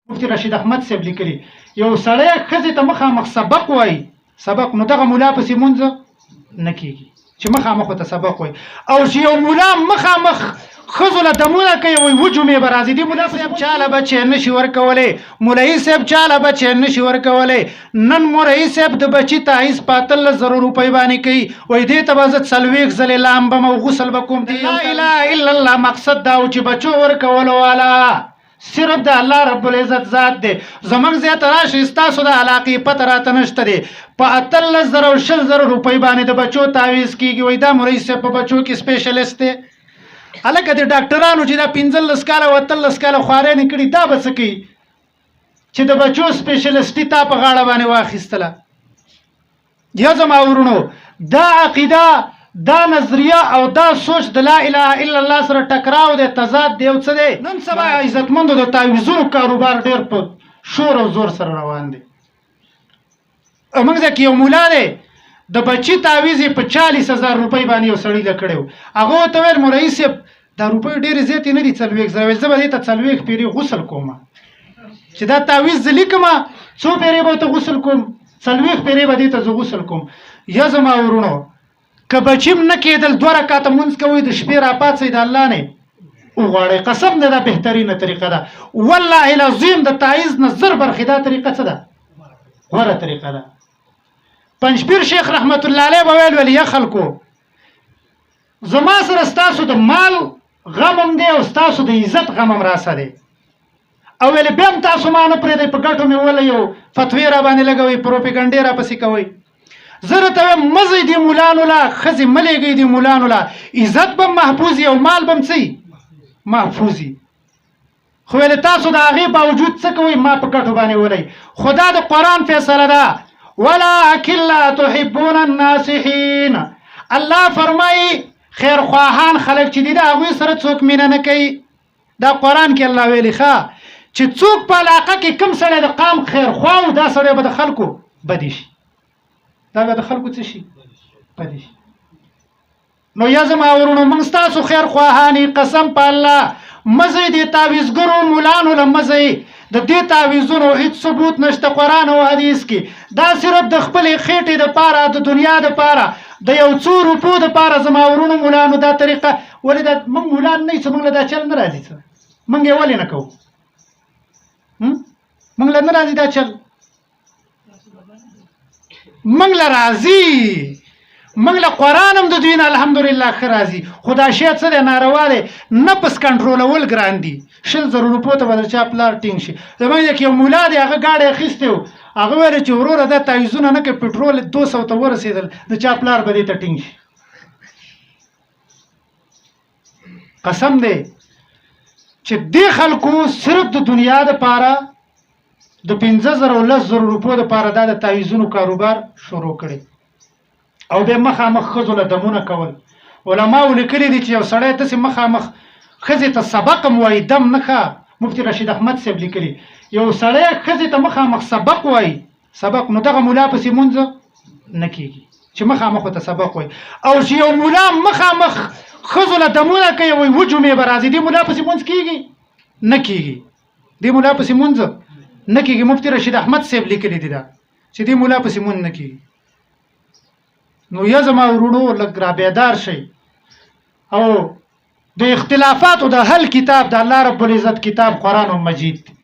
مفتي رشید احمد صاحب لیکلي یو سړی ښځې ته مخامخ سبق وایي سبق نو دغه ملا پسې مونځ نه کېږي چې مخامخ ورته سبق وایي او چې یو ملا مخامخ ښځو له دمونه کوي وایي وجمې به راځي دې ملا صاحب چاله بچی نشي ورکولی مولوي صاحب چاله بچی نشي ورکولی نن مولوي صاحب د بچي تعیز په 18,000 روپۍ باندې کوي وایي دې ته به زه 40 ځلې لامبم او غسل به کوم لا اله الا الله مقصد دا و چې بچو ورکولو والا صرف د الله رب العزت ذات دی زمونږ ځای ته راشئ ستاسو د علاقې پته راته نشته دی په 18,000 او 20,000 روپۍ باندې د بچو تعویض کېږي وایي دا مولوي صاحب په بچو کې سپیشلیست دی هلکه د ډاکټرانو چې دا 15 کاله او 18 کاله خوارانې کړي دا به څه کوي چې د بچو سپیشلیسټي تا په غاړه باندې واخیستله یا زما ورونو دا عقیده دا نظریه او دا سوچ د لا اله الا الله سره ټکراو دی تضاد دی او څه دی نن سبا عزتمندو د تعویضونو کاروبار ډېر په شور او زور سره روان دی موږ ځکه یو مولا دی د بچي تعویض یې په 40,000 روپۍ باندې یو سړي له کړی و هغه ورته ویل مولوي صاحب دا روپۍ ډېرې زیاتې نه دي 40,000 زه به دې ته 40 پېرې غسل کوم چې دا تعویض زه لیکمه 100 پېرې به ورته غسل کوم 40 پېرې به دې ته زه غسل کوم یا زما ورونو که بچیم نه کېدل 2 رکعته مونځ کوئ د شپې راپاڅئ د الله نه وغواړئ قسم دی دا بهترینه طریقه ده والله العظیم د تعیض نه زر برخې دا طریقه څه ده غوره طریقه ده پنجپیر شیخ رحمت الله علیه به ویل یا خلکو زما سره ستاسو د مال غم هم دی او ستاسو د عزت غم هم راسه دی او ویل بیا هم تاسو ما نه پرېږدئ په ګټو مې وله یو فتوې را باندې لګوئ پروپیګنډې را پسې کوئ زه راته وایم مزئ دې مولانو له ښځې مه لېږئ دې مولانو له عزت به محفوظ وي او مال به هم څه محفوظ وي خو ویلې تاسو د هغې باوجود څه کوئ ما په ګټو باندې ولئ خو دا د قرآن فیصله ده ولکن لا تحبون الناصحین الله فرمایي خیرخواهان خلک چې دي د هغوی سره څوک مینه نه کوي دا قرآن کې الله ویلي ښه چې څوک په علاقه کې کوم سړی د قام خیرخوا و دا سړی به د خلکو بدي شي دا به د خلکو څه شي بدي شي نو یا زما ورونو موږ ستاسو خیرخواهانې قسم په الله مزئ دې تعویضګرو مولانو له مزئ د دې تعویضونو هیڅ ثبوت نشته قرآن او حدیث کې دا صرف د خپلې خېټې دپاره د دنیا دپاره د یو څو روپو دپاره زما ورونو مولانو دا طریقه ولې دا موږ مولان نه یو څه موږ له دا چل نه راځي څه موږ یې ولې نه کوو موږ له نه راځي دا چل موږ له راځي موږ له قرآن هم د دوی نه الحمدلله ښه راځي خو دا شی څه دی ناروا دی نفس کنټرولول ګران دي 100,000 روپو ته به د چا پلار ټینګ شي زموږ یک یو مولا دی هغه ګاډی اخیستی و هغه ویل چې وروره دا تعویضونه نه کوي پټرول 200 ته ورسېدل د چا پلار به دې ته ټینګ شي قسم دی چې دې خلکو صرف د دنیا دپاره د 15,000 او 10,000 روپو دپاره دا د تعویضونو کاروبار شروع کړی او بیا مخامخ ښځو له دمونه کول علماو لیکلي دي چې یو سړی داسې مخامخ ښځې ته سبق هم وایي دم نه ښه مفتي رشید احمد صاحب لیکلي یو سړی ښځې ته مخامخ سبق وایي سبق نو دغه مولا پسې مونځ نه کېږي چې مخامخ ورته سبق وایي او چې یو مولا مخامخ ښځو له دمونه کوي وایي وجمې به راځي دې مولا پسې مونځ کېږي نه کېږي دې مولا پسې مونځ نه کېږي مفتي رشید احمد صاحب لیکلي دي دا چې دې مولا پسې مونځ نه کېږي نو یا زما ورونو لږ را بیدار شئ او د اختلافاتو د حل کتاب د الله رب العزت کتاب قرآن مجید